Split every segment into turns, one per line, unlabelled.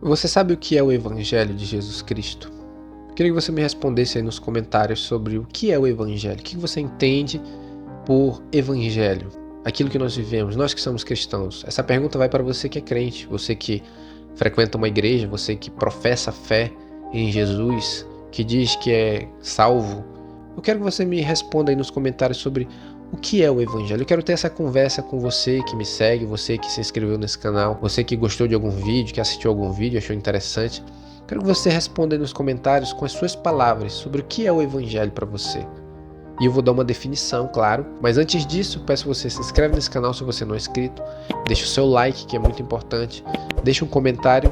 Você sabe o que é o Evangelho de Jesus Cristo? Queria que você me respondesse aí nos comentários sobre o que é o Evangelho. O que você entende por Evangelho? Aquilo que nós vivemos, nós que somos cristãos. Essa pergunta vai para você que é crente, você que frequenta uma igreja, você que professa fé em Jesus, que diz que é salvo. Eu quero que você me responda aí nos comentários sobre o que é o Evangelho. Eu quero ter essa conversa com você que me segue, você que se inscreveu nesse canal, você que gostou de algum vídeo, que assistiu algum vídeo, achou interessante. Quero que você responda aí nos comentários com as suas palavras sobre o que é o Evangelho para você. E eu vou dar uma definição, claro. Mas antes disso, peço que você se inscreva nesse canal se você não é inscrito. Deixe o seu like, que é muito importante. Deixe um comentário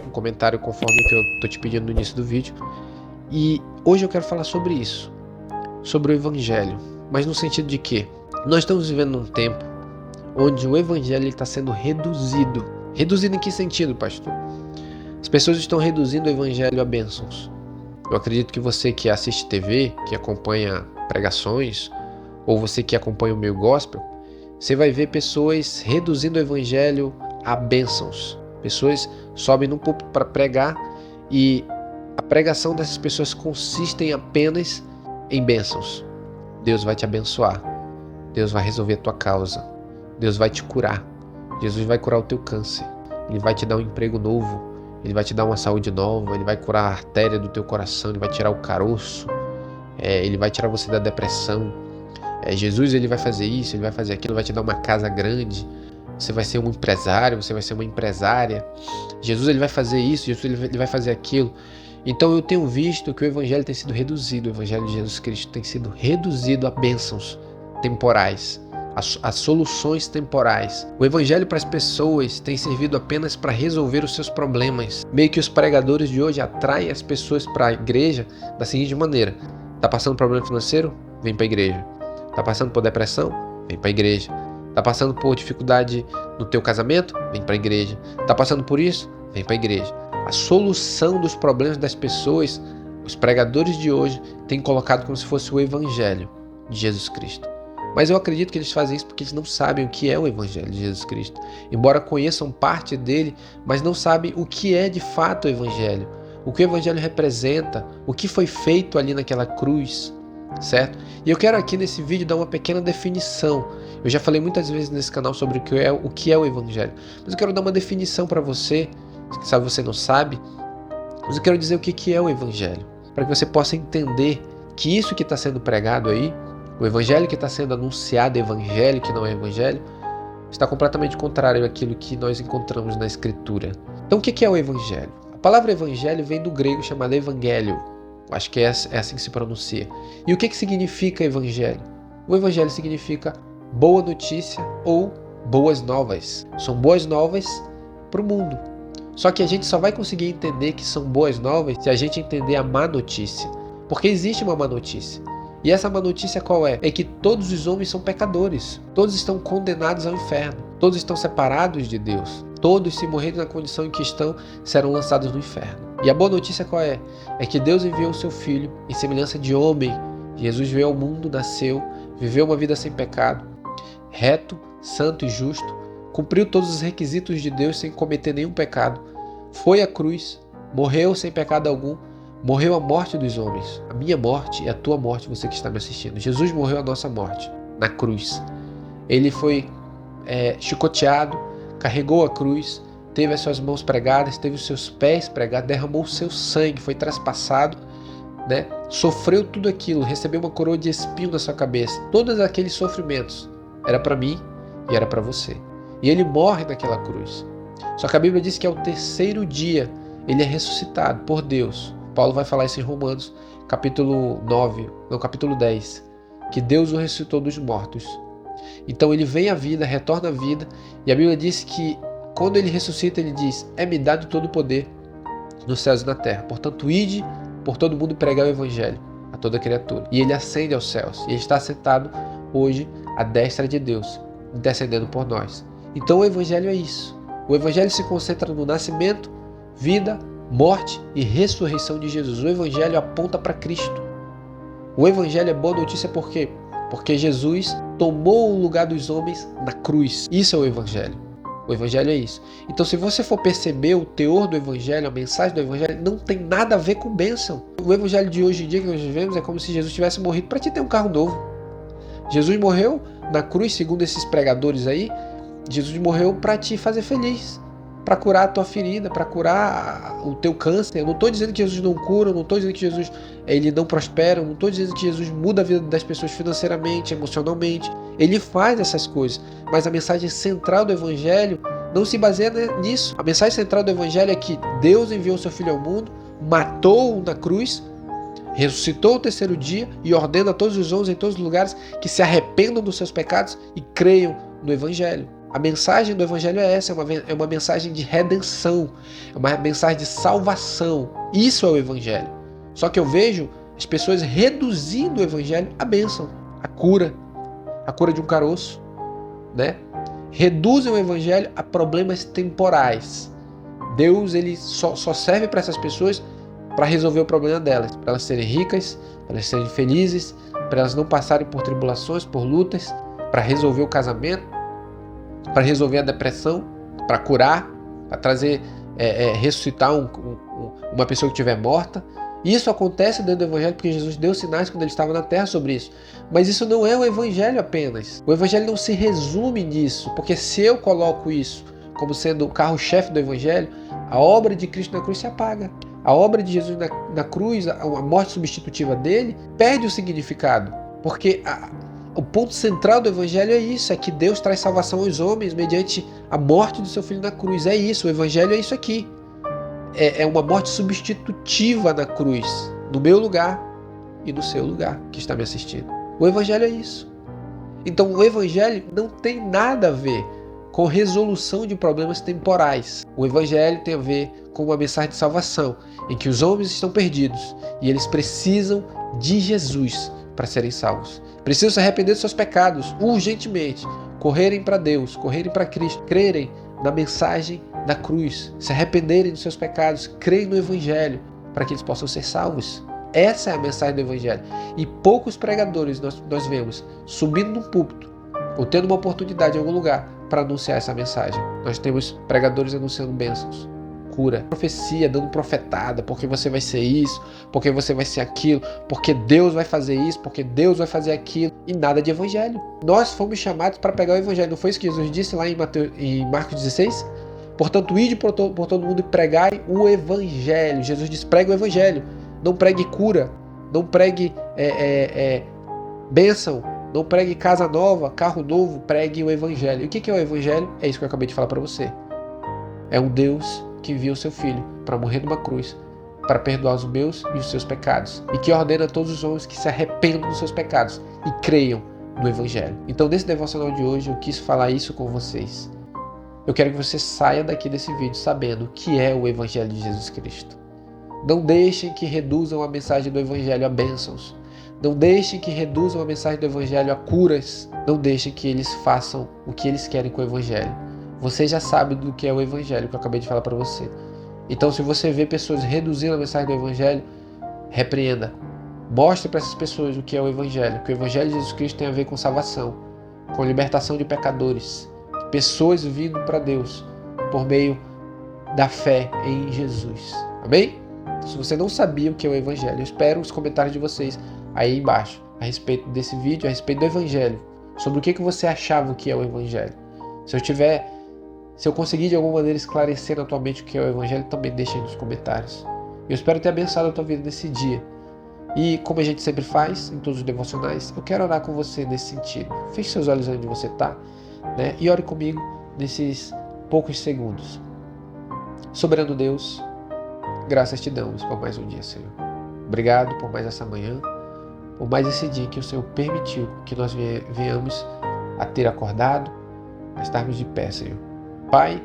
conforme o que eu estou te pedindo no início do vídeo. E hoje eu quero falar sobre isso, sobre o Evangelho. Mas no sentido de que nós estamos vivendo num tempo onde o Evangelho está sendo reduzido. Reduzido em que sentido, pastor? As pessoas estão reduzindo o Evangelho a bênçãos. Eu acredito que você que assiste TV, que acompanha pregações, ou você que acompanha o meu gospel, você vai ver pessoas reduzindo o Evangelho a bênçãos. Pessoas sobem no púlpito para pregar e a pregação dessas pessoas consiste apenas em bênçãos. Deus vai te abençoar. Deus vai resolver a tua causa. Deus vai te curar. Jesus vai curar o teu câncer. Ele vai te dar um emprego novo. Ele vai te dar uma saúde nova. Ele vai curar a artéria do teu coração. Ele vai tirar o caroço. Ele vai tirar você da depressão. Jesus, ele vai fazer isso, ele vai fazer aquilo. Vai te dar uma casa grande. Você vai ser um empresário. Você vai ser uma empresária. Jesus, ele vai fazer isso. Jesus, ele vai fazer aquilo. Então eu tenho visto que o Evangelho tem sido reduzido. O Evangelho de Jesus Cristo tem sido reduzido a bênçãos temporais, a soluções temporais. O Evangelho para as pessoas tem servido apenas para resolver os seus problemas. Meio que os pregadores de hoje atraem as pessoas para a igreja da seguinte maneira: tá passando problema financeiro? Vem para a igreja. Tá passando por depressão? Vem para a igreja. Tá passando por dificuldade no teu casamento? Vem para a igreja. Tá passando por isso? Vem para a igreja. A solução dos problemas das pessoas, os pregadores de hoje têm colocado como se fosse o Evangelho de Jesus Cristo. Mas eu acredito que eles fazem isso porque eles não sabem o que é o Evangelho de Jesus Cristo. Embora conheçam parte dele, mas não sabem o que é de fato o Evangelho. O que o Evangelho representa, o que foi feito ali naquela cruz, certo? E eu quero aqui nesse vídeo dar uma pequena definição. Eu já falei muitas vezes nesse canal sobre o que é o Evangelho. Mas eu quero dar uma definição para você, que sabe você não sabe. Mas eu quero dizer o que é o Evangelho, para que você possa entender que isso que está sendo pregado aí, o Evangelho que está sendo anunciado, Evangelho que não é Evangelho, está completamente contrário àquilo que nós encontramos na Escritura. Então o que é o Evangelho? A palavra Evangelho vem do grego chamado Evangelho. Acho que é assim que se pronuncia. E o que significa Evangelho? O Evangelho significa boa notícia ou boas novas. São boas novas para o mundo. Só que a gente só vai conseguir entender que são boas novas se a gente entender a má notícia. Porque existe uma má notícia. E essa má notícia qual é? É que todos os homens são pecadores. Todos estão condenados ao inferno. Todos estão separados de Deus. Todos, se morrerem na condição em que estão, serão lançados no inferno. E a boa notícia qual é? É que Deus enviou o seu Filho em semelhança de homem. Jesus veio ao mundo, nasceu, viveu uma vida sem pecado, reto, santo e justo, cumpriu todos os requisitos de Deus sem cometer nenhum pecado, foi à cruz, morreu sem pecado algum, morreu a morte dos homens, a minha morte e a tua morte, você que está me assistindo. Jesus morreu a nossa morte na cruz. Ele foi chicoteado, carregou a cruz, teve as suas mãos pregadas, teve os seus pés pregados, derramou o seu sangue, foi traspassado, né? Sofreu tudo aquilo, recebeu uma coroa de espinho na sua cabeça. Todos aqueles sofrimentos era para mim e era para você. E ele morre naquela cruz. Só que a Bíblia diz que ao terceiro dia ele é ressuscitado por Deus. Paulo vai falar isso em Romanos, capítulo 10, que Deus o ressuscitou dos mortos. Então ele vem à vida, retorna à vida, e a Bíblia diz que quando ele ressuscita, ele diz: é-me dado todo o poder nos céus e na terra. Portanto, ide por todo mundo e pregar o Evangelho a toda criatura. E ele ascende aos céus, e ele está sentado hoje à destra de Deus, intercedendo por nós. Então o Evangelho é isso. O Evangelho se concentra no nascimento, vida, morte e ressurreição de Jesus. O Evangelho aponta para Cristo. O Evangelho é boa notícia por quê? Porque Jesus tomou o lugar dos homens na cruz. Isso é o Evangelho. O Evangelho é isso. Então, se você for perceber o teor do Evangelho, a mensagem do Evangelho, não tem nada a ver com bênção. O Evangelho de hoje em dia que nós vivemos é como se Jesus tivesse morrido para te ter um carro novo. Jesus morreu na cruz, segundo esses pregadores aí, Jesus morreu para te fazer feliz, para curar a tua ferida, para curar o teu câncer. Eu não estou dizendo que Jesus não cura, eu não estou dizendo que Jesus ele não prospera, eu não estou dizendo que Jesus muda a vida das pessoas financeiramente, emocionalmente. Ele faz essas coisas, mas a mensagem central do Evangelho não se baseia nisso. A mensagem central do Evangelho é que Deus enviou seu Filho ao mundo, matou-o na cruz, ressuscitou o terceiro dia e ordena a todos os homens em todos os lugares que se arrependam dos seus pecados e creiam no Evangelho. A mensagem do Evangelho é essa, é uma mensagem de redenção, é uma mensagem de salvação. Isso é o Evangelho. Só que eu vejo as pessoas reduzindo o Evangelho à bênção, à cura de um caroço, né? Reduzem o Evangelho a problemas temporais. Deus ele só serve para essas pessoas para resolver o problema delas, para elas serem ricas, para elas serem felizes, para elas não passarem por tribulações, por lutas, para resolver o casamento, para resolver a depressão, para curar, para trazer, ressuscitar uma pessoa que estiver morta. Isso acontece dentro do Evangelho porque Jesus deu sinais quando ele estava na terra sobre isso. Mas isso não é o Evangelho apenas. O Evangelho não se resume nisso, porque se eu coloco isso como sendo o carro-chefe do Evangelho, a obra de Cristo na cruz se apaga. A obra de Jesus na cruz, a morte substitutiva dele, perde o significado. Porque o ponto central do Evangelho é isso, é que Deus traz salvação aos homens mediante a morte do seu Filho na cruz. É isso, o Evangelho é isso aqui. É uma morte substitutiva na cruz, no meu lugar e no seu lugar, que está me assistindo. O Evangelho é isso. Então o Evangelho não tem nada a ver com resolução de problemas temporais. O Evangelho tem a ver com uma mensagem de salvação, em que os homens estão perdidos e eles precisam de Jesus para serem salvos. Precisam se arrepender dos seus pecados urgentemente, correrem para Deus, correrem para Cristo, crerem na mensagem da cruz, se arrependerem dos seus pecados, crerem no Evangelho para que eles possam ser salvos. Essa é a mensagem do Evangelho. E poucos pregadores nós vemos subindo num púlpito ou tendo uma oportunidade em algum lugar para anunciar essa mensagem. Nós temos pregadores anunciando bênçãos, cura, profecia, dando profetada, porque você vai ser isso, porque você vai ser aquilo, porque Deus vai fazer isso, porque Deus vai fazer aquilo, e nada de Evangelho. Nós fomos chamados para pegar o Evangelho. Não foi isso que Jesus disse lá em Marcos 16? Portanto, ide por todo mundo e pregai o Evangelho. Jesus disse, pregue o Evangelho. Não pregue cura, não pregue bênção, não pregue casa nova, carro novo, pregue o Evangelho. E o que é o Evangelho? É isso que eu acabei de falar para você. É um Deus que envia o seu Filho para morrer numa cruz, para perdoar os meus e os seus pecados, e que ordena a todos os homens que se arrependam dos seus pecados e creiam no Evangelho. Então, nesse devocional de hoje, eu quis falar isso com vocês. Eu quero que você saia daqui desse vídeo sabendo o que é o Evangelho de Jesus Cristo. Não deixem que reduzam a mensagem do Evangelho a bênçãos. Não deixem que reduzam a mensagem do Evangelho a curas. Não deixem que eles façam o que eles querem com o Evangelho. Você já sabe do que é o Evangelho que eu acabei de falar para você. Então, se você vê pessoas reduzindo a mensagem do Evangelho, repreenda. Mostre para essas pessoas o que é o Evangelho. Que o Evangelho de Jesus Cristo tem a ver com salvação, com libertação de pecadores. Pessoas vindo para Deus por meio da fé em Jesus. Amém? Então, se você não sabia o que é o Evangelho, eu espero os comentários de vocês aí embaixo a respeito desse vídeo, a respeito do Evangelho. Sobre o que você achava que é o Evangelho. Se eu conseguir de alguma maneira esclarecer na tua mente o que é o Evangelho, também deixa aí nos comentários. Eu espero ter abençoado a tua vida nesse dia. E como a gente sempre faz em todos os devocionais, eu quero orar com você nesse sentido. Feche seus olhos onde você está, né? E ore comigo nesses poucos segundos. Soberano Deus, graças te damos por mais um dia, Senhor. Obrigado por mais essa manhã, por mais esse dia que o Senhor permitiu que nós venhamos a ter acordado, a estarmos de pé, Senhor. Pai,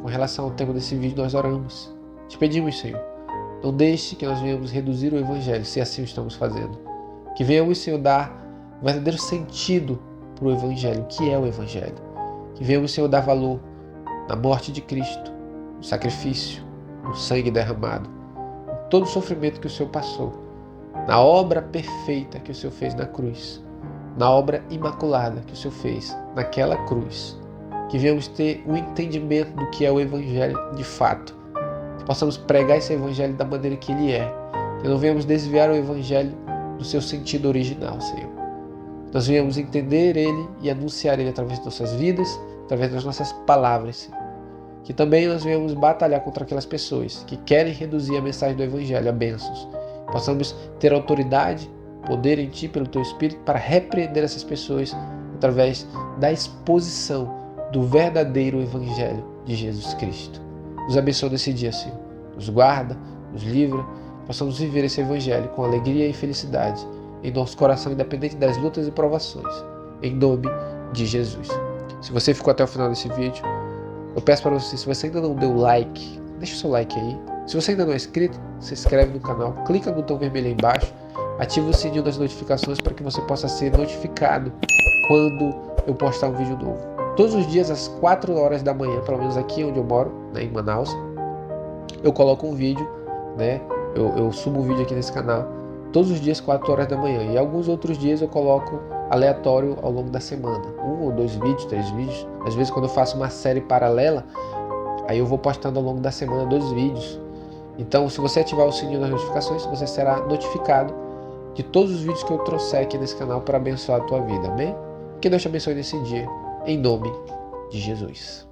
com relação ao tema desse vídeo, nós oramos. Te pedimos, Senhor, não deixe que nós venhamos reduzir o Evangelho, se assim o estamos fazendo. Que venhamos, Senhor, dar um verdadeiro sentido para o Evangelho, que é o Evangelho. Que venhamos, Senhor, dar valor na morte de Cristo, no sacrifício, no sangue derramado, em todo o sofrimento que o Senhor passou, na obra perfeita que o Senhor fez na cruz, na obra imaculada que o Senhor fez naquela cruz. que venhamos ter um entendimento do que é o Evangelho de fato, que possamos pregar esse Evangelho da maneira que ele é, que não venhamos desviar o Evangelho do seu sentido original, Senhor. Nós venhamos entender ele e anunciar ele através de nossas vidas, através das nossas palavras, Senhor. Que também nós venhamos batalhar contra aquelas pessoas que querem reduzir a mensagem do Evangelho a bênçãos. Possamos ter autoridade, poder em Ti, pelo Teu Espírito, para repreender essas pessoas através da exposição do verdadeiro Evangelho de Jesus Cristo. Nos abençoa nesse dia, Senhor. Nos guarda, nos livra, possamos viver esse Evangelho com alegria e felicidade em nosso coração, independente das lutas e provações. Em nome de Jesus. Se você ficou até o final desse vídeo, eu peço para você, se você ainda não deu like, deixa o seu like aí. Se você ainda não é inscrito, se inscreve no canal, clica no botão vermelho aí embaixo, ativa o sininho das notificações para que você possa ser notificado quando eu postar um vídeo novo. Todos os dias às 4 horas da manhã, pelo menos aqui onde eu moro, né, em Manaus, eu coloco um vídeo, né? Eu subo um vídeo aqui nesse canal, todos os dias 4 horas da manhã. E alguns outros dias eu coloco aleatório ao longo da semana. 1 ou 2 vídeos, 3 vídeos. Às vezes quando eu faço uma série paralela, aí eu vou postando ao longo da semana 2 vídeos. Então, se você ativar o sininho das notificações, você será notificado de todos os vídeos que eu trouxer aqui nesse canal para abençoar a tua vida, amém? Que Deus te abençoe nesse dia, em nome de Jesus.